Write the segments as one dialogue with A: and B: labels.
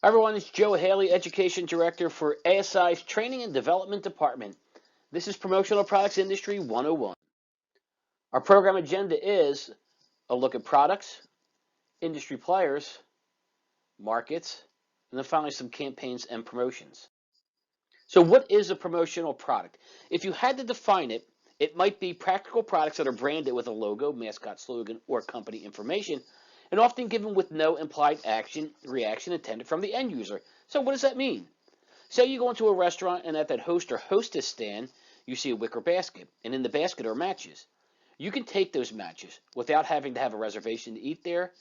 A: Hi everyone, it's Joe Haley, Education Director for ASI's Training and Development Department. This is Promotional Products Industry 101. Our program agenda is a look at products, industry players, markets, and then finally some campaigns and promotions. So what is a promotional product? If you had to define it, it might be practical products that are branded with a logo, mascot, slogan, or company information, and often given with no implied reaction intended from the end user. So what does that mean? Say you go into a restaurant and at that host or hostess stand, you see a wicker basket, and in the basket are matches. You can take those matches without having to have a reservation to eat there,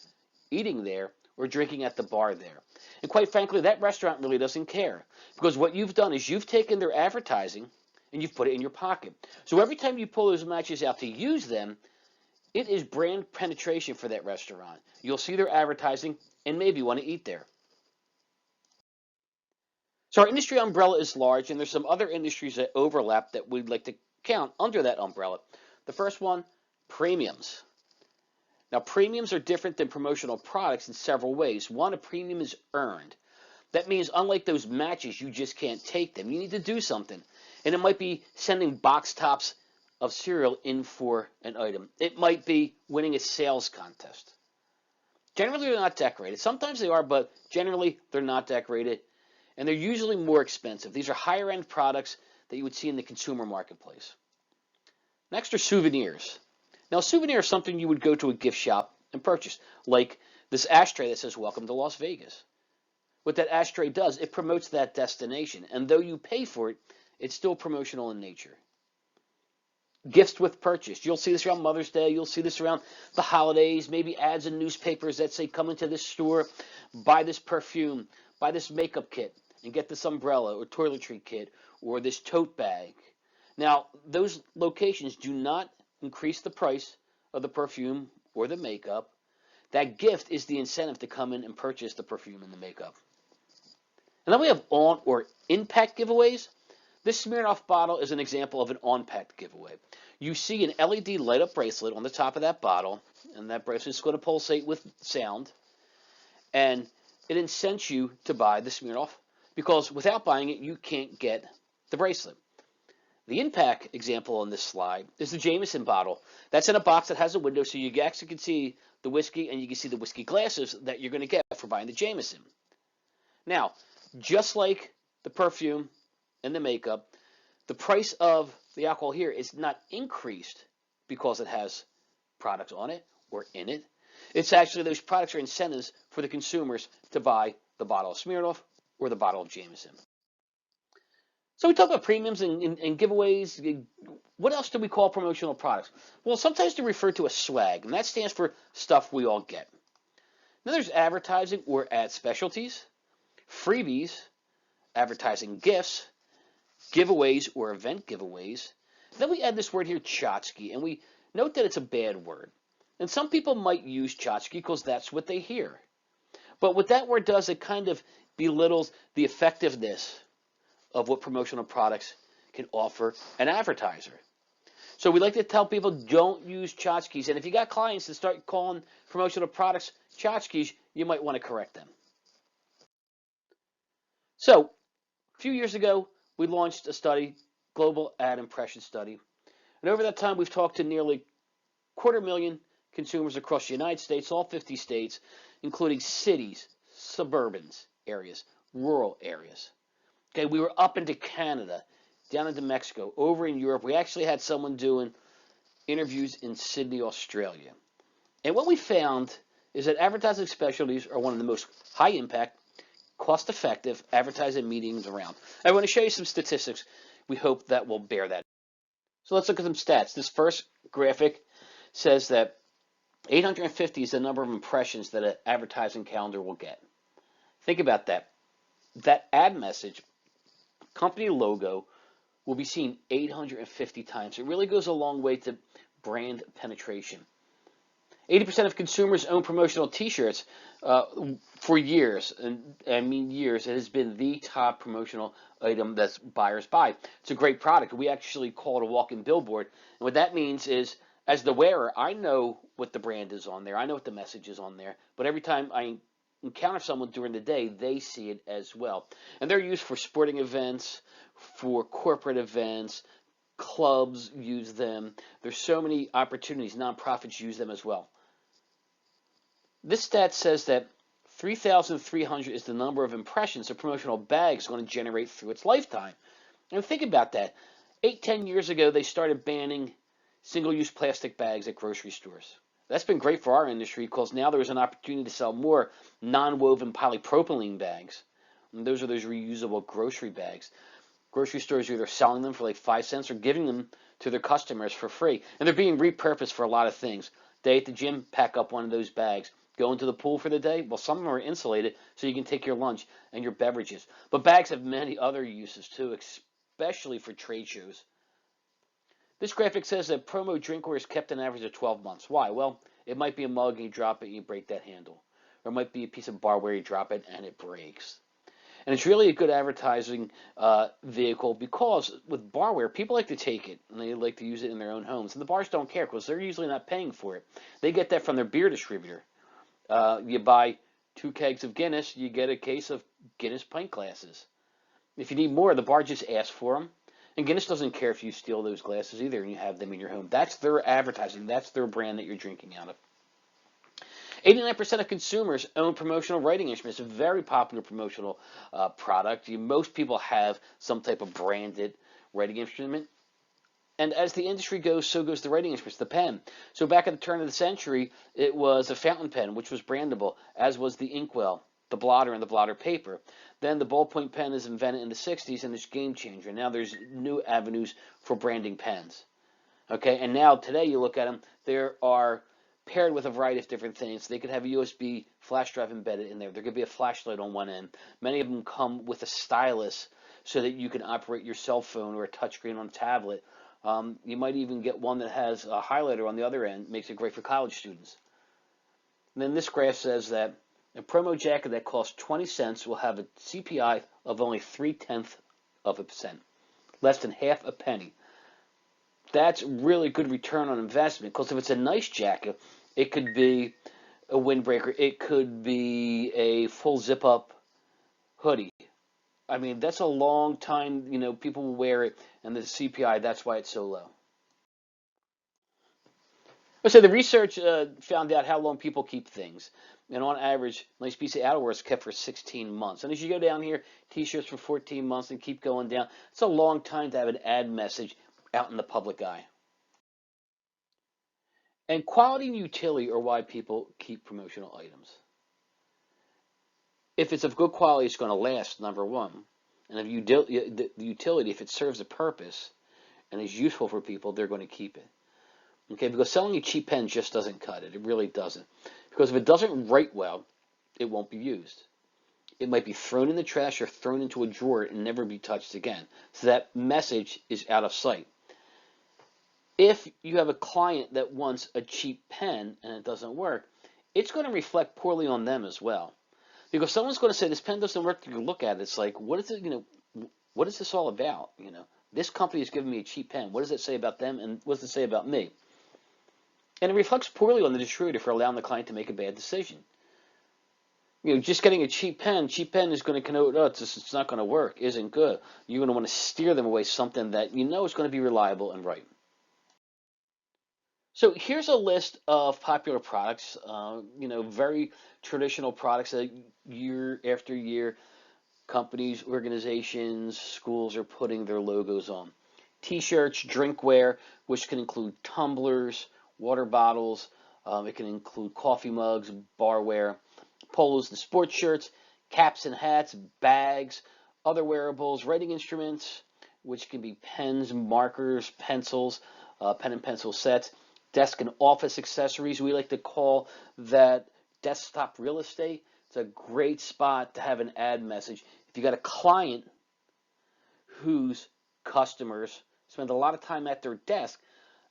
A: eating there, or drinking at the bar there. And quite frankly, that restaurant really doesn't care, because what you've done is you've taken their advertising and you've put it in your pocket. So every time you pull those matches out to use them, it is brand penetration for that restaurant. You'll see their advertising and maybe want to eat there. So our industry umbrella is large, and there's some other industries that overlap that we'd like to count under that umbrella. The first one, premiums. Now, premiums are different than promotional products in several ways. One, a premium is earned. That means unlike those matches, you just can't take them. You need to do something. And it might be sending box tops of cereal in for an item. It might be winning a sales contest. Generally, they're not decorated. Sometimes they are, but generally, they're not decorated. And they're usually more expensive. These are higher end products that you would see in the consumer marketplace. Next are souvenirs. Now, a souvenir is something you would go to a gift shop and purchase, like this ashtray that says "Welcome to Las Vegas." What that ashtray does, it promotes that destination. And though you pay for it, it's still promotional in nature. Gifts with purchase. You'll see this around Mother's Day. You'll see this around the holidays, maybe ads in newspapers that say, come into this store, buy this perfume, buy this makeup kit, and get this umbrella or toiletry kit or this tote bag. Now, those locations do not increase the price of the perfume or the makeup. That gift is the incentive to come in and purchase the perfume and the makeup. And then we have on or impact giveaways. This Smirnoff bottle is an example of an on-pack giveaway. You see an LED light-up bracelet on the top of that bottle, and that bracelet is going to pulsate with sound, and it incents you to buy the Smirnoff because without buying it, you can't get the bracelet. The impact example on this slide is the Jameson bottle. That's in a box that has a window, so you actually can see the whiskey, and you can see the whiskey glasses that you're going to get for buying the Jameson. Now, just like the perfume and the makeup, the price of the alcohol here is not increased because it has products on it or in it. It's actually those products are incentives for the consumers to buy the bottle of Smirnoff or the bottle of Jameson. So we talk about premiums and giveaways. What else do we call promotional products? Well, sometimes they refer to a swag, and that stands for stuff we all get. Then there's advertising or ad specialties, freebies, advertising gifts, giveaways or event giveaways. Then we add this word here, tchotchke, and we note that it's a bad word. And some people might use tchotchke because that's what they hear. But what that word does, it kind of belittles the effectiveness of what promotional products can offer an advertiser. So we like to tell people don't use tchotchkes. And if you got clients that start calling promotional products tchotchkes, you might want to correct them. So a few years ago, we launched a study, Global Ad Impression Study. And over that time, we've talked to nearly 250,000 consumers across the United States, all 50 states, including cities, suburban areas, rural areas. Okay, we were up into Canada, down into Mexico, over in Europe. We actually had someone doing interviews in Sydney, Australia. And what we found is that advertising specialties are one of the most high impact, cost-effective advertising mediums around. I want to show you some statistics. We hope that will bear that. So let's look at some stats. This first graphic says that 850 is the number of impressions that an advertising calendar will get. Think about that. That ad message, company logo, will be seen 850 times. It really goes a long way to brand penetration. 80% of consumers own promotional T-shirts for years, and I mean years. It has been the top promotional item that buyers buy. It's a great product. We actually call it a walk-in billboard. And what that means is, as the wearer, I know what the brand is on there. I know what the message is on there. But every time I encounter someone during the day, they see it as well. And they're used for sporting events, for corporate events, clubs use them. There's so many opportunities. Nonprofits use them as well. This stat says that 3,300 is the number of impressions a promotional bag is going to generate through its lifetime. And think about that. 8, 10 years ago, they started banning single-use plastic bags at grocery stores. That's been great for our industry because now there's an opportunity to sell more non-woven polypropylene bags. And those are those reusable grocery bags. Grocery stores are either selling them for like 5 cents or giving them to their customers for free. And they're being repurposed for a lot of things. Day at the gym, pack up one of those bags. Go into the pool for the day? Well, some of them are insulated so you can take your lunch and your beverages. But bags have many other uses too, especially for trade shows. This graphic says that promo drinkware is kept an average of 12 months. Why? Well, it might be a mug and you drop it and you break that handle. Or it might be a piece of barware, you drop it and it breaks. And it's really a good advertising vehicle because with barware, people like to take it and they like to use it in their own homes. And the bars don't care because they're usually not paying for it. They get that from their beer distributor. You buy 2 kegs of Guinness, you get a case of Guinness pint glasses. If you need more, the bar just asks for them. And Guinness doesn't care if you steal those glasses either and you have them in your home. That's their advertising. That's their brand that you're drinking out of. 89% of consumers own promotional writing instruments. A very popular promotional product. Most people have some type of branded writing instrument. And as the industry goes, so goes the writing instruments, the pen. So back at the turn of the century, it was a fountain pen, which was brandable, as was the inkwell, the blotter, and the blotter paper. Then the ballpoint pen is invented in the 60s, and it's a game changer. Now there's new avenues for branding pens. Okay, and now today you look at them, they are paired with a variety of different things. They could have a USB flash drive embedded in there. There could be a flashlight on one end. Many of them come with a stylus so that you can operate your cell phone or a touchscreen on a tablet. You might even get one that has a highlighter on the other end. Makes it great for college students. And then this graph says that a promo jacket that costs 20 cents will have a CPI of only 0.3%, less than half a penny. That's really good return on investment because if it's a nice jacket, it could be a windbreaker. It could be a full zip-up hoodie. I mean, that's a long time, people will wear it, and the CPI, that's why it's so low. So the research found out how long people keep things. And on average, a nice piece of outerwear is kept for 16 months. And as you go down here, T-shirts for 14 months and keep going down. It's a long time to have an ad message out in the public eye. And quality and utility are why people keep promotional items. If it's of good quality, it's going to last, number one. And if the utility, if it serves a purpose and is useful for people, they're going to keep it. Okay, because selling a cheap pen just doesn't cut it. It really doesn't. Because if it doesn't write well, it won't be used. It might be thrown in the trash or thrown into a drawer and never be touched again. So that message is out of sight. If you have a client that wants a cheap pen and it doesn't work, it's going to reflect poorly on them as well. Because someone's going to say, this pen doesn't work, you look at it, it's like, what is it, what is this all about? This company is giving me a cheap pen. What does it say about them and what does it say about me? And it reflects poorly on the distributor for allowing the client to make a bad decision. Just getting a cheap pen is going to connote, it's not going to work, isn't good. You're going to want to steer them away something that is going to be reliable and right. So here's a list of popular products, very traditional products that year after year companies, organizations, schools are putting their logos on. T-shirts, drinkware, which can include tumblers, water bottles, it can include coffee mugs, barware, polos and sports shirts, caps and hats, bags, other wearables, writing instruments, which can be pens, markers, pencils, pen and pencil sets, desk and office accessories. We like to call that desktop real estate. It's a great spot to have an ad message. If you got a client whose customers spend a lot of time at their desk,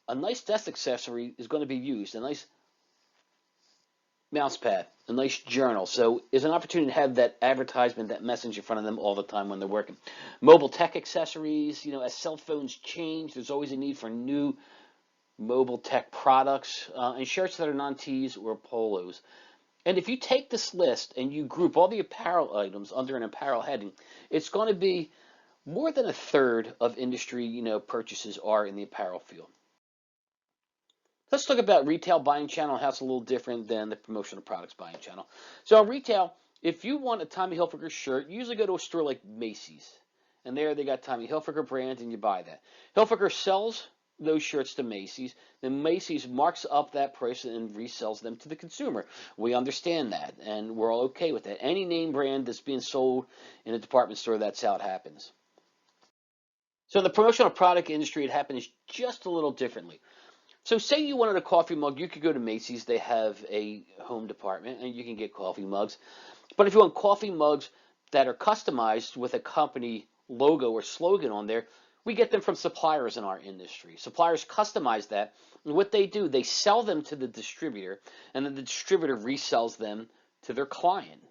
A: a nice desk accessory is going to be used. A nice mouse pad, a nice journal. So it's an opportunity to have that advertisement, that message in front of them all the time when they're working. Mobile tech accessories, as cell phones change, there's always a need for new mobile tech products, and shirts that are non-tees or polos. And if you take this list and you group all the apparel items under an apparel heading, it's going to be more than a third of industry, purchases are in the apparel field. Let's talk about retail buying channel, how it's a little different than the promotional products buying channel. So in retail, if you want a Tommy Hilfiger shirt, you usually go to a store like Macy's. And there they got Tommy Hilfiger brand and you buy that. Hilfiger sells those shirts to Macy's. Then Macy's marks up that price and resells them to the consumer. We understand that and we're all okay with that. Any name brand that's being sold in a department store, that's how it happens. So in the promotional product industry, it happens just a little differently. So say you wanted a coffee mug, you could go to Macy's. They have a home department and you can get coffee mugs. But if you want coffee mugs that are customized with a company logo or slogan on there, we get them from suppliers in our industry. Suppliers customize that. And what they do, they sell them to the distributor, and then the distributor resells them to their client.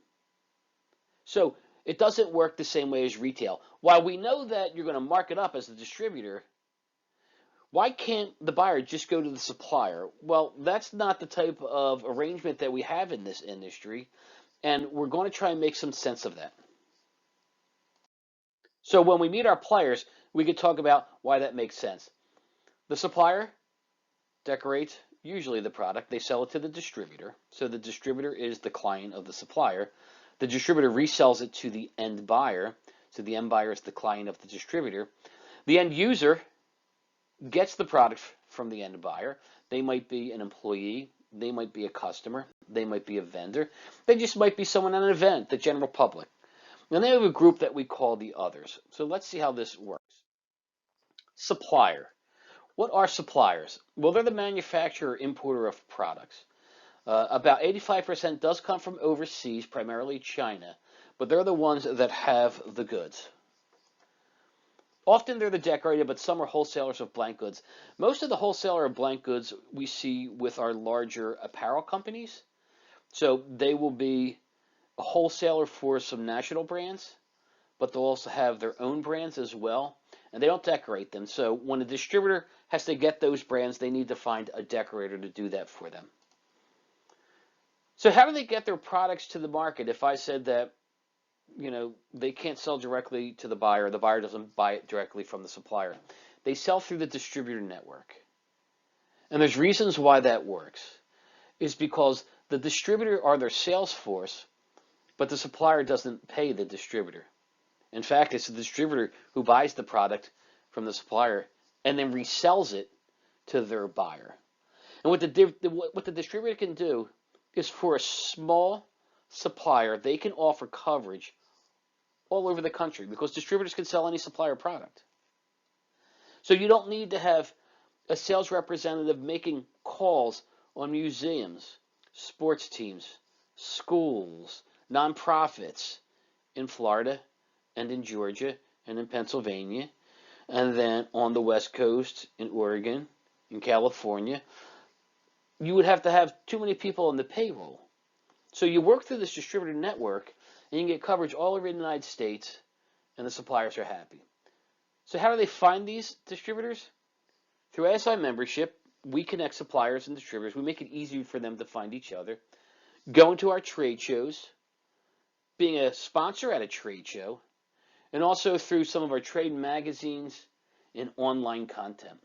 A: So it doesn't work the same way as retail. While we know that you're going to mark it up as the distributor, why can't the buyer just go to the supplier? Well, that's not the type of arrangement that we have in this industry, and we're going to try and make some sense of that. So when we meet our players, we could talk about why that makes sense. The supplier decorates usually the product. They sell it to the distributor. So the distributor is the client of the supplier. The distributor resells it to the end buyer. So the end buyer is the client of the distributor. The end user gets the product from the end buyer. They might be an employee. They might be a customer. They might be a vendor. They just might be someone at an event, the general public. And they have a group that we call the others. So let's see how this works. Supplier. What are suppliers? Well, they're the manufacturer or importer of products. About 85% does come from overseas, primarily China, but they're the ones that have the goods. Often they're the decorator, but some are wholesalers of blank goods. Most of the wholesaler of blank goods we see with our larger apparel companies. So they will be a wholesaler for some national brands, but they'll also have their own brands as well, and they don't decorate them. So when a distributor has to get those brands, they need to find a decorator to do that for them. So how do they get their products to the market? If I said that, they can't sell directly to the buyer doesn't buy it directly from the supplier. They sell through the distributor network. And there's reasons why that works. Is because the distributor are their sales force, but the supplier doesn't pay the distributor. In fact, it's the distributor who buys the product from the supplier and then resells it to their buyer. And what the distributor can do is, for a small supplier, they can offer coverage all over the country because distributors can sell any supplier product. So you don't need to have a sales representative making calls on museums, sports teams, schools, nonprofits in Florida and in Georgia and in Pennsylvania, and then on the West Coast in Oregon, in California. You would have to have too many people on the payroll. So you work through this distributor network and you can get coverage all over the United States, and the suppliers are happy. So how do they find these distributors? Through ASI membership, we connect suppliers and distributors. We make it easy for them to find each other. Going to our trade shows, being a sponsor at a trade show, and also through some of our trade magazines and online content.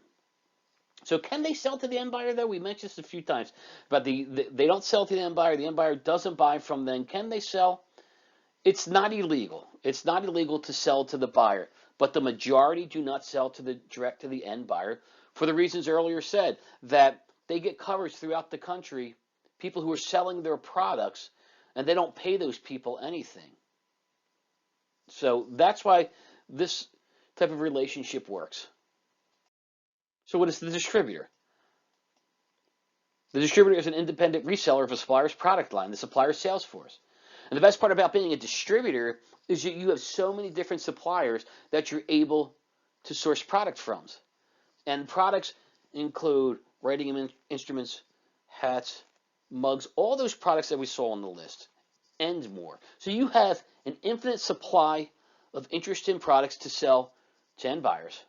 A: So can they sell to the end buyer, though? We mentioned this a few times, but they don't sell to the end buyer doesn't buy from them. Can they sell? It's not illegal. It's not illegal to sell to the buyer, but the majority do not sell direct to the end buyer for the reasons earlier said, that they get coverage throughout the country, people who are selling their products, and they don't pay those people anything. So that's why this type of relationship works. So what is the distributor? The distributor is an independent reseller of a supplier's product line, the supplier's sales force. And the best part about being a distributor is that you have so many different suppliers that you're able to source product from. And products include writing instruments, hats, mugs, all those products that we saw on the list, and more. So you have an infinite supply of interesting products to sell to end buyers.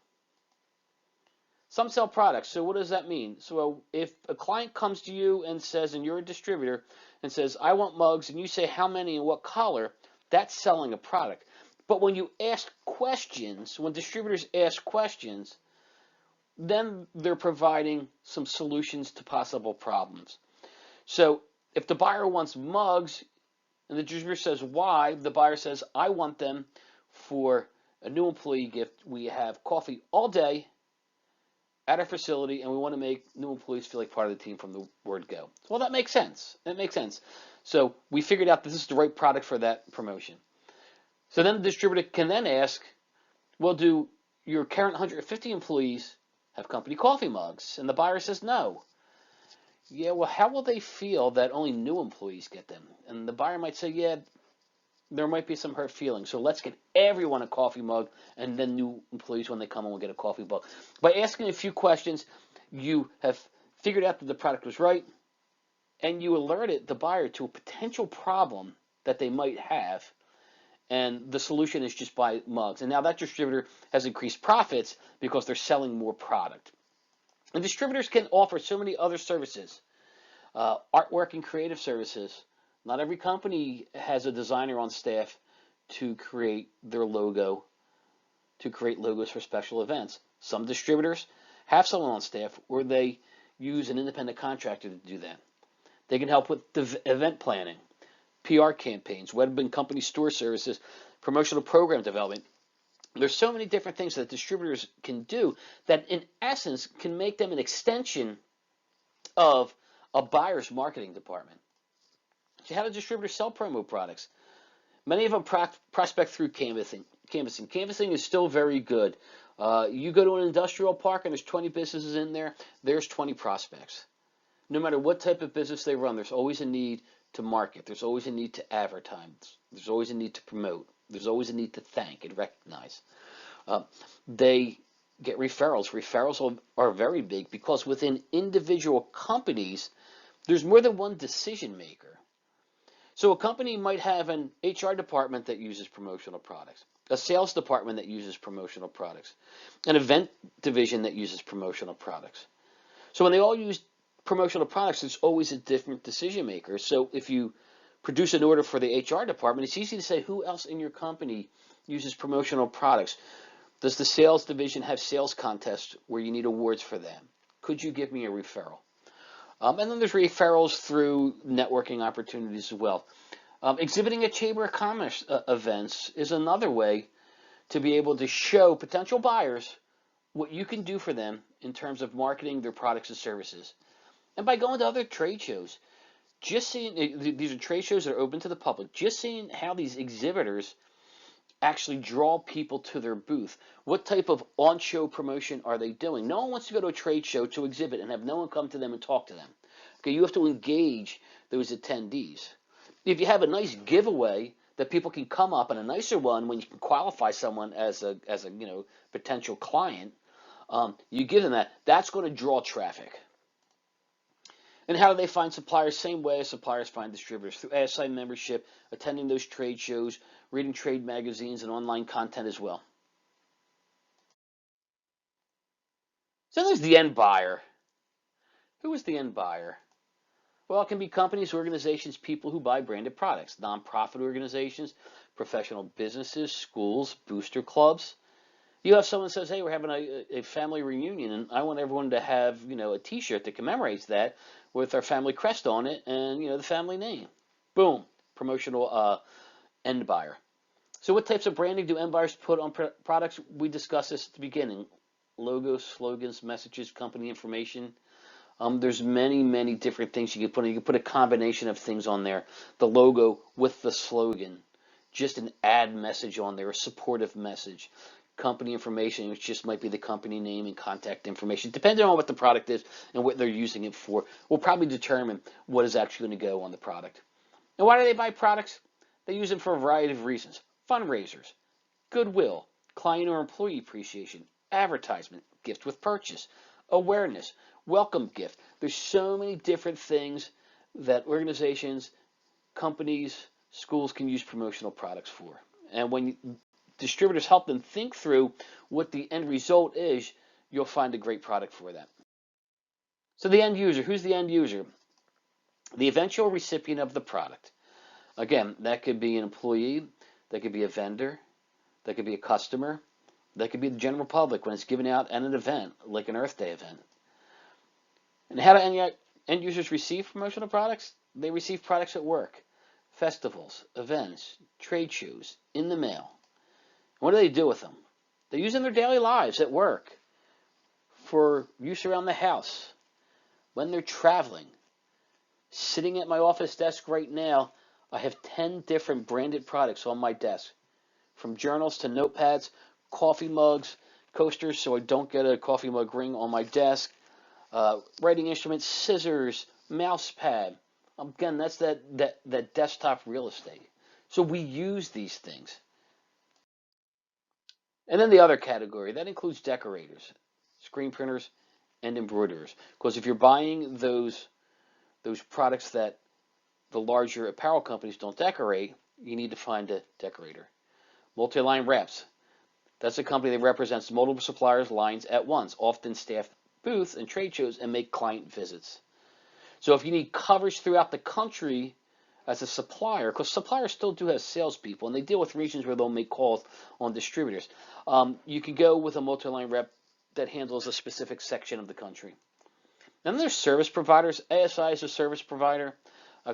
A: Some sell products. So what does that mean? So if a client comes to you and says, and you're a distributor, and says, I want mugs, and you say how many and what color, that's selling a product. But when you ask questions, when distributors ask questions, then they're providing some solutions to possible problems. So if the buyer wants mugs and the distributor says why, the buyer says, I want them for a new employee gift. We have coffee all day at our facility, and we want to make new employees feel like part of the team from the word go. Well, that makes sense. That makes sense. So we figured out this is the right product for that promotion. So then the distributor can then ask, well, do your current 150 employees have company coffee mugs? And the buyer says no. Yeah, well, how will they feel that only new employees get them? And the buyer might say, yeah, there might be some hurt feelings. So let's get everyone a coffee mug, and then new employees, when they come in, will get a coffee mug. By asking a few questions, you have figured out that the product was right, and you alerted the buyer to a potential problem that they might have, and the solution is just buy mugs. And now that distributor has increased profits because they're selling more product. And distributors can offer so many other services, artwork and creative services. Not every company has a designer on staff to create their logo, to create logos for special events. Some distributors have someone on staff, or they use an independent contractor to do that. They can help with the event planning, PR campaigns, web and company store services, promotional program development. There's so many different things that distributors can do that in essence can make them an extension of a buyer's marketing department. So how do distributors sell promo products? Many of them prospect through canvassing. Canvassing is still very good. You go to an industrial park and there's 20 businesses in there, there's 20 prospects. No matter what type of business they run, there's always a need to market. There's always a need to advertise. There's always a need to promote. There's always a need to thank and recognize. They get referrals. Referrals are very big because within individual companies, there's more than one decision maker. So a company might have an HR department that uses promotional products, a sales department that uses promotional products, an event division that uses promotional products. So when they all use promotional products, there's always a different decision maker. So if you produce an order for the HR department, it's easy to say who else in your company uses promotional products. Does the sales division have sales contests where you need awards for them? Could you give me a referral? And then there's referrals through networking opportunities as well. Exhibiting at Chamber of Commerce events is another way to be able to show potential buyers what you can do for them in terms of marketing their products and services. And by going to other trade shows, just seeing, these are trade shows that are open to the public, just seeing how these exhibitors actually draw people to their booth. What type of on-show promotion are they doing? No one wants to go to a trade show to exhibit and have no one come to them and talk to them. Okay, you have to engage those attendees. If you have a nice giveaway that people can come up, and a nicer one when you can qualify someone as a potential client, you give them that. That's going to draw traffic. And how do they find suppliers? Same way as suppliers find distributors, through ASI membership, attending those trade shows, reading trade magazines, and online content as well. So there's the end buyer. Who is the end buyer? Well, it can be companies, organizations, people who buy branded products, nonprofit organizations, professional businesses, schools, booster clubs. You have someone says, hey, we're having a family reunion, and I want everyone to have, a T-shirt that commemorates that with our family crest on it and, the family name. Boom, promotional end buyer. So what types of branding do end buyers put on products? We discussed this at the beginning. Logos, slogans, messages, company information. There's many, many different things you can put. You can put a combination of things on there. The logo with the slogan. Just an ad message on there, a supportive message. Company information, which just might be the company name and contact information, depending on what the product is and what they're using it for, will probably determine what is actually going to go on the product. And why do they buy products? They use them for a variety of reasons. Fundraisers, goodwill, client or employee appreciation, advertisement, gift with purchase, awareness, welcome gift. There's so many different things that organizations, companies, schools can use promotional products for. And when distributors help them think through what the end result is, you'll find a great product for that. So the end user, who's the end user? The eventual recipient of the product. Again, that could be an employee, that could be a vendor, that could be a customer, that could be the general public when it's given out at an event, like an Earth Day event. And how do end users receive promotional products? They receive products at work, festivals, events, trade shows, in the mail. What do they do with them? They use them in their daily lives at work, for use around the house, when they're traveling. Sitting at my office desk right now, I have 10 different branded products on my desk, from journals to notepads, coffee mugs, coasters so I don't get a coffee mug ring on my desk, writing instruments, scissors, mouse pad. Again, that's that desktop real estate. So we use these things. And then the other category, that includes decorators, screen printers, and embroiderers. Because if you're buying those products that the larger apparel companies don't decorate, you need to find a decorator. Multi-line reps. That's a company that represents multiple suppliers' lines at once, often staff booths and trade shows and make client visits. So if you need coverage throughout the country as a supplier, because suppliers still do have salespeople, and they deal with regions where they'll make calls on distributors, you can go with a multi-line rep that handles a specific section of the country. Then there's service providers. ASI is a service provider.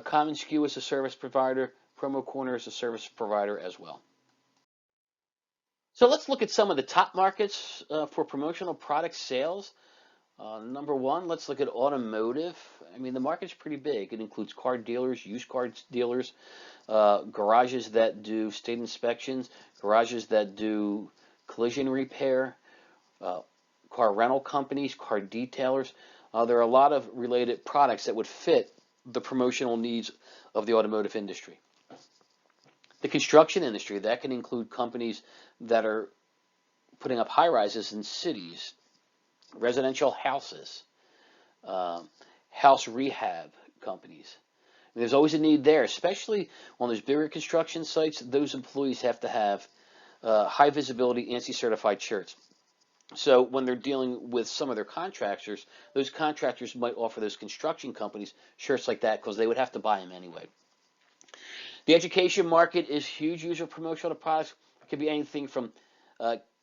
A: Common SKU is a service provider. Promo Corner is a service provider as well. So let's look at some of the top markets for promotional product sales. Number one, let's look at automotive. I mean, the market's pretty big. It includes car dealers, used car dealers, garages that do state inspections, garages that do collision repair, car rental companies, car detailers. There are a lot of related products that would fit the promotional needs of the automotive industry. The construction industry, that can include companies that are putting up high-rises in cities, residential houses, house rehab companies. And there's always a need there, especially on those bigger construction sites. Those employees have to have high visibility ANSI certified shirts. So when they're dealing with some of their contractors, those contractors might offer those construction companies shirts like that because they would have to buy them anyway. The education market is huge user of promotional products. It could be anything from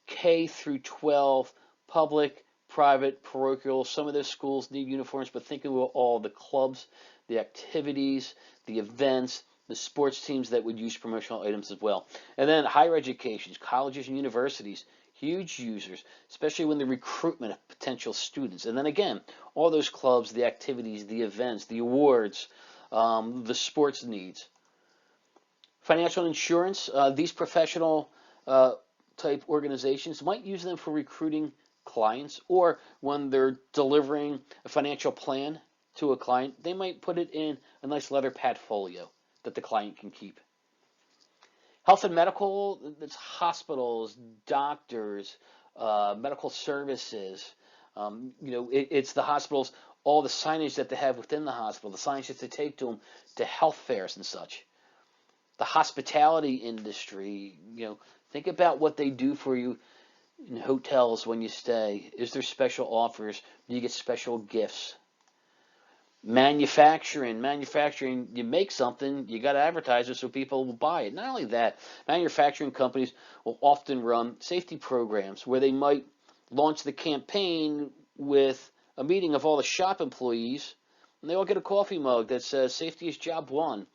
A: K through 12, public, private, parochial. Some of those schools need uniforms, but think of all the clubs, the activities, the events, the sports teams that would use promotional items as well. And then higher education, colleges and universities, huge users, especially when the recruitment of potential students. And then again, all those clubs, the activities, the events, the awards, the sports needs. Financial insurance, these professional type organizations might use them for recruiting clients, or when they're delivering a financial plan to a client, they might put it in a nice leather pad folio that the client can keep. Health and medical, that's hospitals, doctors, medical services. It's the hospitals, all the signage that they have within the hospital, the signage that they take to them to health fairs and such. The hospitality industry, think about what they do for you in hotels when you stay. Is there special offers? Do you get special gifts? Manufacturing, you make something, you got to advertise it so people will buy it. Not only that, manufacturing companies will often run safety programs where they might launch the campaign with a meeting of all the shop employees, and they all get a coffee mug that says safety is job one.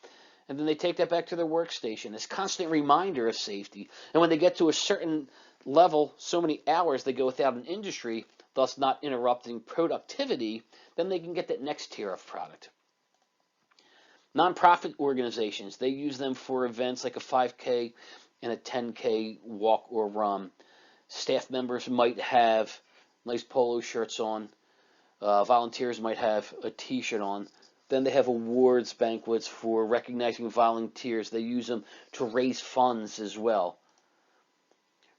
A: And then they take that back to their workstation. It's a constant reminder of safety. And when they get to a certain level, so many hours they go without an industry, thus not interrupting productivity, then they can get that next tier of product. Nonprofit organizations, they use them for events like a 5K and a 10K walk or run. Staff members might have nice polo shirts on. Volunteers might have a t-shirt on. Then they have awards banquets for recognizing volunteers. They use them to raise funds as well.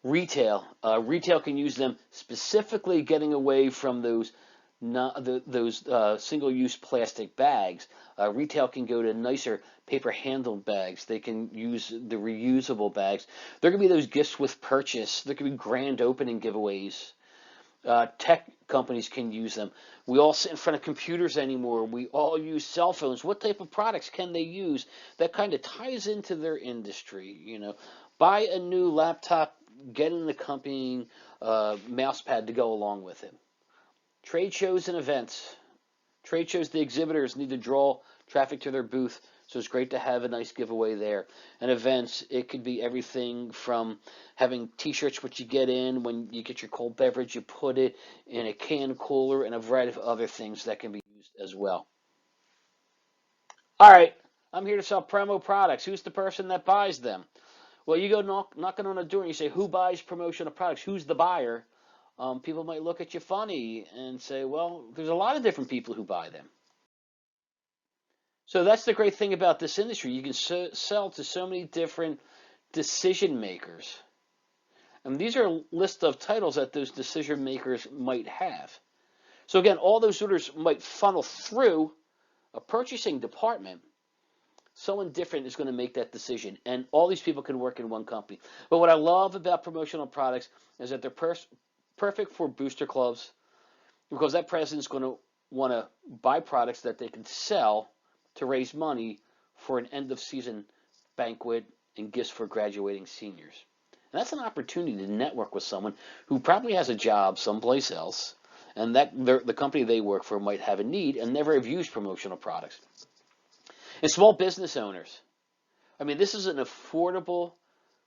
A: Retail can use them specifically getting away from those single-use plastic bags. Retail can go to nicer paper-handled bags. They can use the reusable bags. There can be those gifts with purchase. There can be grand opening giveaways. Tech companies can use them. We all sit in front of computers anymore. We all use cell phones. What type of products can they use that kind of ties into their industry? Buy a new laptop, get an accompanying mouse pad to go along with it. Trade shows and events. Trade shows, the exhibitors need to draw traffic to their booth, so it's great to have a nice giveaway there. And events, it could be everything from having t-shirts, which you get in when you get your cold beverage, you put it in a can cooler, and a variety of other things that can be used as well. All right, I'm here to sell promo products. Who's the person that buys them? Well, you go knocking on a door and you say, who buys promotional products? Who's the buyer? People might look at you funny and say, well, there's a lot of different people who buy them. So that's the great thing about this industry. You can sell to so many different decision makers. And these are a list of titles that those decision makers might have. So again, all those orders might funnel through a purchasing department. Someone different is going to make that decision. And all these people can work in one company. But what I love about promotional products is that they're perfect for booster clubs, because that president is going to want to buy products that they can sell to raise money for an end of season banquet and gifts for graduating seniors. And that's an opportunity to network with someone who probably has a job someplace else, and that the company they work for might have a need and never have used promotional products. And small business owners, I mean, this is an affordable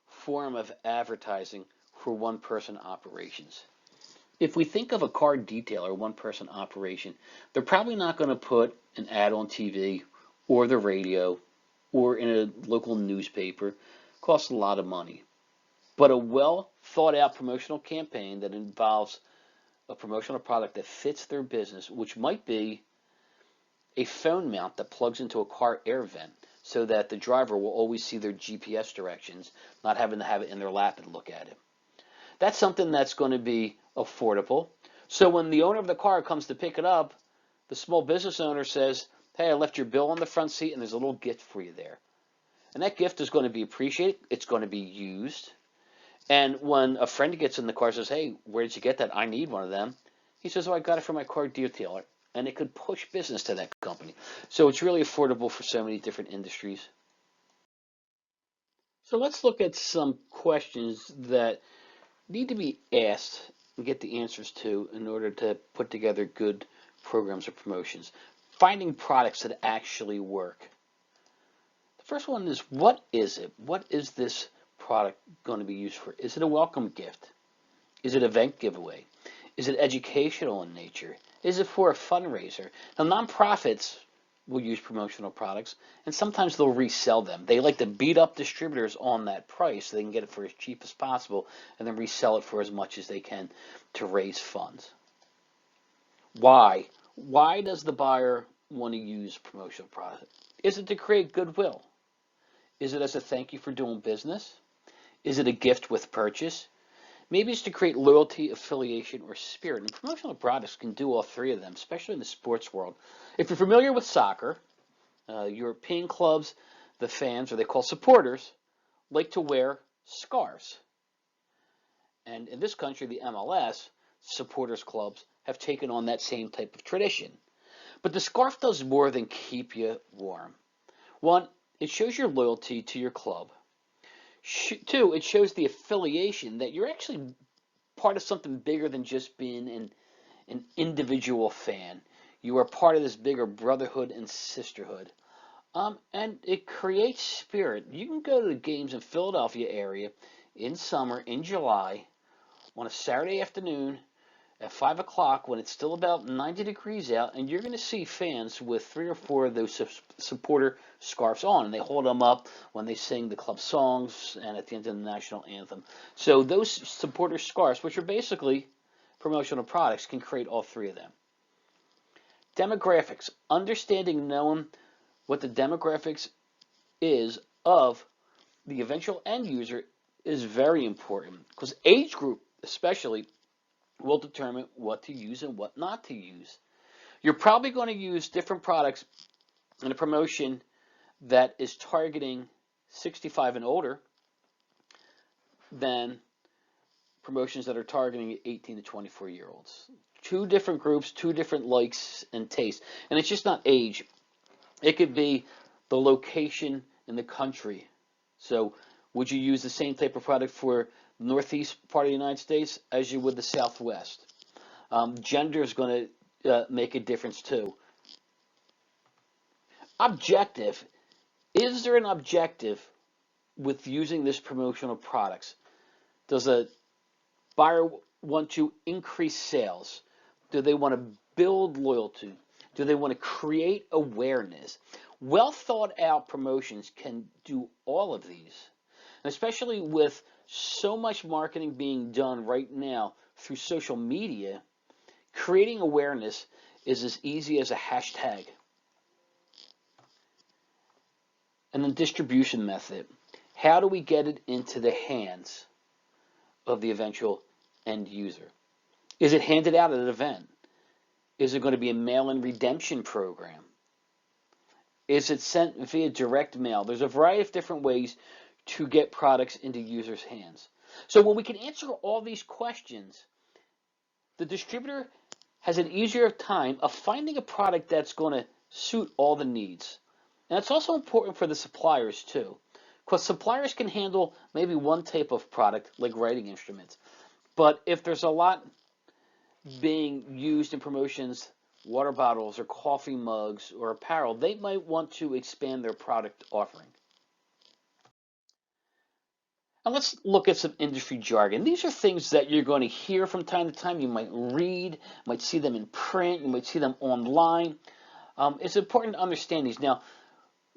A: form of advertising for one-person operations. If we think of a car detailer, one-person operation, they're probably not going to put an ad on TV or the radio or in a local newspaper. It costs a lot of money. But a well thought out promotional campaign that involves a promotional product that fits their business, which might be a phone mount that plugs into a car air vent so that the driver will always see their GPS directions, not having to have it in their lap and look at it. That's something that's going to be affordable. So when the owner of the car comes to pick it up, the small business owner says, hey, I left your bill on the front seat and there's a little gift for you there. And that gift is going to be appreciated. It's going to be used. And when a friend gets in the car and says, hey, where did you get that? I need one of them. He says, oh, I got it from my car detailer. And it could push business to that company. So it's really affordable for so many different industries. So let's look at some questions that need to be asked and get the answers to in order to put together good programs or promotions. Finding products that actually work. The first one is, what is it? What is this product going to be used for? Is it a welcome gift? Is it an event giveaway? Is it educational in nature? Is it for a fundraiser? Now, nonprofits will use promotional products, and sometimes they'll resell them. They like to beat up distributors on that price so they can get it for as cheap as possible and then resell it for as much as they can to raise funds. Why? Why does the buyer want to use promotional product? Is it to create goodwill? Is it as a thank you for doing business? Is it a gift with purchase? Maybe it's to create loyalty, affiliation, or spirit. And promotional products can do all three of them, especially in the sports world. If you're familiar with soccer, European clubs, the fans, or they call supporters, like to wear scarves. And in this country, the MLS, supporters clubs, have taken on that same type of tradition. But the scarf does more than keep you warm. One, it shows your loyalty to your club. Two, it shows the affiliation that you're actually part of something bigger than just being an individual fan. You are part of this bigger brotherhood and sisterhood. And it creates spirit. You can go to the games in Philadelphia area in summer, in July, on a Saturday afternoon at 5 o'clock when it's still about 90 degrees out, and you're going to see fans with 3 or 4 of those supporter scarves on, and they hold them up when they sing the club songs and at the end of the national anthem. So those supporter scarves, which are basically promotional products, can create all three of them. Demographics. Understanding, knowing what the demographics is of the eventual end user is very important, because age group especially will determine what to use and what not to use. You're probably going to use different products in a promotion that is targeting 65 and older than promotions that are targeting 18 to 24-year-olds. Two different groups, two different likes and tastes. And it's just not age. It could be the location in the country. So would you use the same type of product for the northeast part of the United States as you would the southwest? Gender is going to make a difference too. Objective. Is there an objective with using this promotional products? Does a buyer want to increase sales? Do they want to build loyalty? Do they want to create awareness? Well thought out promotions can do all of these, and especially with so much marketing being done right now through social media, creating awareness is as easy as a hashtag. And then distribution method. How do we get it into the hands of the eventual end user? Is it handed out at an event? Is it going to be a mail-in redemption program? Is it sent via direct mail? There's a variety of different ways to get products into users' hands. So when we can answer all these questions, the distributor has an easier time of finding a product that's going to suit all the needs. And it's also important for the suppliers too, because suppliers can handle maybe one type of product, like writing instruments. But if there's a lot being used in promotions, water bottles or coffee mugs or apparel, they might want to expand their product offering. Now let's look at some industry jargon. These are things that you're going to hear from time to time. You might read, you might see them in print, you might see them online. It's important to understand these. Now,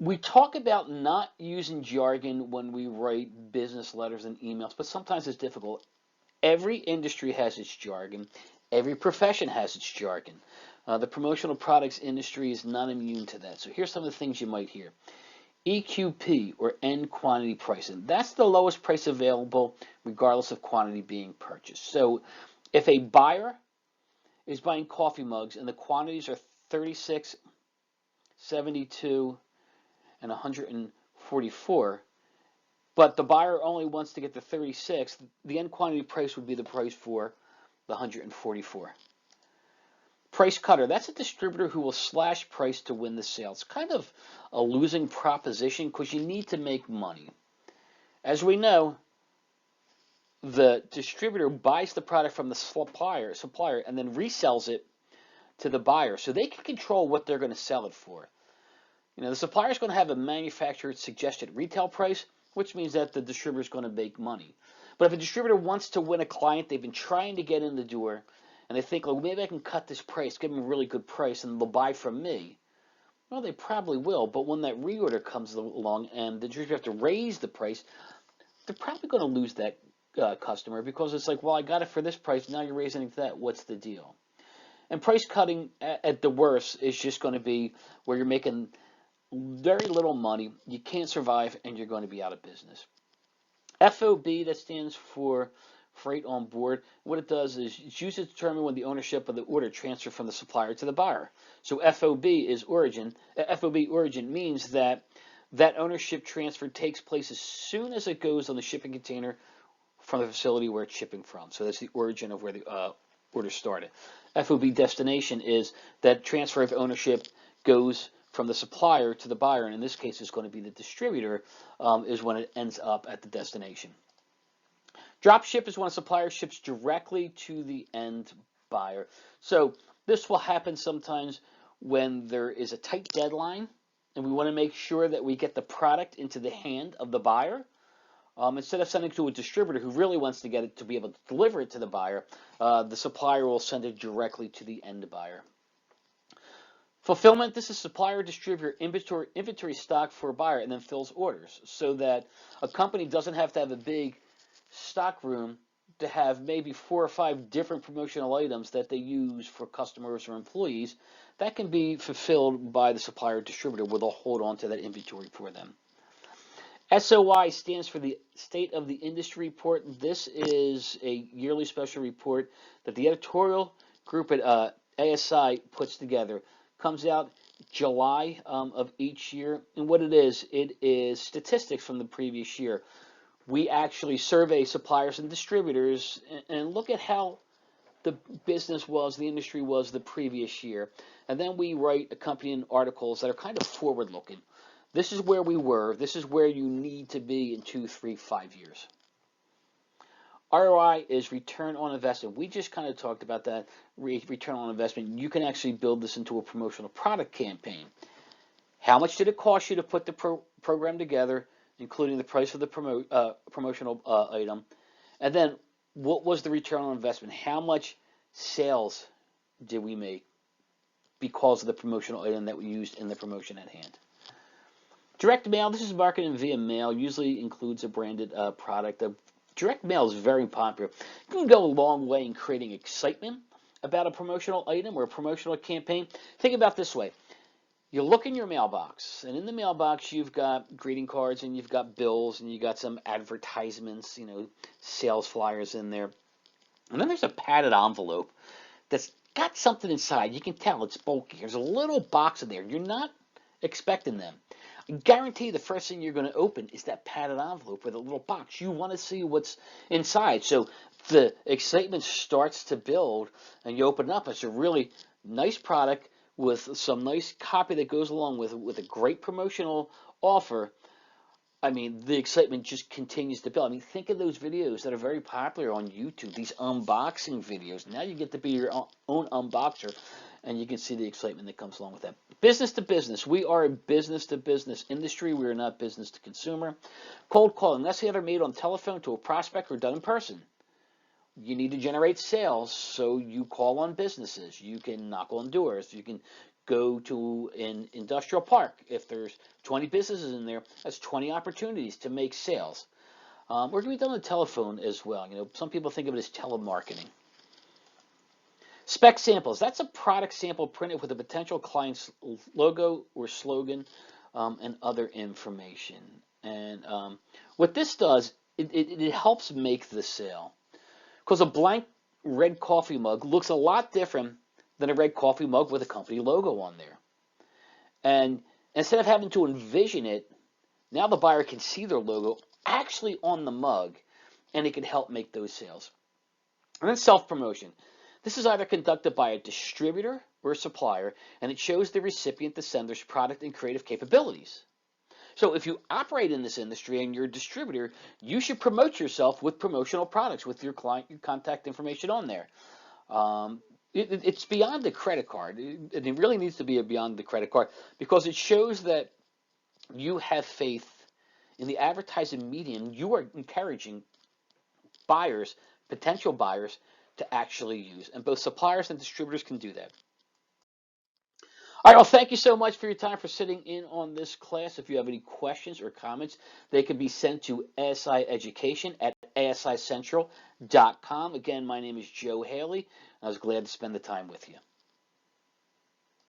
A: we talk about not using jargon when we write business letters and emails, but sometimes it's difficult. Every industry has its jargon. Every profession has its jargon. The promotional products industry is not immune to that. So here's some of the things you might hear. EQP, or end quantity pricing. That's the lowest price available regardless of quantity being purchased. So if a buyer is buying coffee mugs and the quantities are 36, 72, and 144, but the buyer only wants to get the 36, the end quantity price would be the price for the 144. Price cutter, that's a distributor who will slash price to win the sale. It's kind of a losing proposition because you need to make money. As we know, the distributor buys the product from the supplier and then resells it to the buyer, so they can control what they're going to sell it for. The supplier is going to have a manufacturer's suggested retail price, which means that the distributor is going to make money. But if a distributor wants to win a client, they've been trying to get in the door, and they think, well, maybe I can cut this price, give them a really good price, and they'll buy from me. Well, they probably will, but when that reorder comes along and the distributor have to raise the price, they're probably going to lose that customer because it's like, well, I got it for this price, now you're raising it to that. What's the deal? And price cutting at the worst is just going to be where you're making very little money, you can't survive, and you're going to be out of business. FOB, that stands for freight on board. What it does is it's used to determine when the ownership of the order transfer from the supplier to the buyer. So FOB is origin. FOB origin means that ownership transfer takes place as soon as it goes on the shipping container from the facility where it's shipping from. So that's the origin of where the order started. FOB destination is that transfer of ownership goes from the supplier to the buyer, and in this case it's going to be the distributor, is when it ends up at the destination. Drop ship is when a supplier ships directly to the end buyer. So this will happen sometimes when there is a tight deadline and we want to make sure that we get the product into the hand of the buyer. Instead of sending it to a distributor who really wants to get it to be able to deliver it to the buyer, the supplier will send it directly to the end buyer. Fulfillment, this is supplier distributor inventory stock for a buyer and then fills orders so that a company doesn't have to have a big stock room to have maybe 4 or 5 different promotional items that they use for customers or employees. That can be fulfilled by the supplier distributor where they'll hold on to that inventory for them. SOI stands for the State of the Industry Report. This is a yearly special report that the editorial group at ASI puts together. Comes out July of each year, and what it is statistics from the previous year. we actually survey suppliers and distributors and look at how the business was, the industry was the previous year. And then we write accompanying articles that are kind of forward looking. This is where we were. This is where you need to be in 2, 3, 5 years. ROI is return on investment. We just kind of talked about that, return on investment. You can actually build this into a promotional product campaign. How much did it cost you to put the program together, including the price of the promotional item? And then what was the return on investment? How much sales did we make because of the promotional item that we used in the promotion at hand? Direct mail, this is marketing via mail, usually includes a branded product. Direct mail is very popular. It can go a long way in creating excitement about a promotional item or a promotional campaign. Think about it this way. You look in your mailbox, and in the mailbox you've got greeting cards, and you've got bills, and you've got some advertisements, sales flyers in there. And then there's a padded envelope that's got something inside. You can tell it's bulky. There's a little box in there. You're not expecting them. I guarantee the first thing you're going to open is that padded envelope with a little box. You want to see what's inside. So the excitement starts to build, and you open up. It's a really nice product with some nice copy that goes along with a great promotional offer. I mean, the excitement just continues to build. I mean, think of those videos that are very popular on YouTube, these unboxing videos. Now you get to be your own unboxer, and you can see the excitement that comes along with that. Business to business. We are a business to business industry. We are not business to consumer. Cold calling. That's either made on telephone to a prospect or done in person. You need to generate sales, so you call on businesses. You can knock on doors. You can go to an industrial park. If there's 20 businesses in there, that's 20 opportunities to make sales. Or it can be done on the telephone as well. Some people think of it as telemarketing. Spec samples. That's a product sample printed with a potential client's logo or slogan and other information. And what this does, it helps make the sale. Because a blank red coffee mug looks a lot different than a red coffee mug with a company logo on there. And instead of having to envision it, now the buyer can see their logo actually on the mug, and it can help make those sales. And then self-promotion. This is either conducted by a distributor or a supplier, and it shows the recipient the sender's product and creative capabilities. So if you operate in this industry and you're a distributor, you should promote yourself with promotional products with your client, your contact information on there. It's beyond the credit card. It really needs to be beyond the credit card because it shows that you have faith in the advertising medium. You are encouraging buyers, potential buyers, to actually use. And both suppliers and distributors can do that. All right, well, thank you so much for your time for sitting in on this class. If you have any questions or comments, they can be sent to ASI Education at asicentral.com. Again, my name is Joe Haley. I was glad to spend the time with you.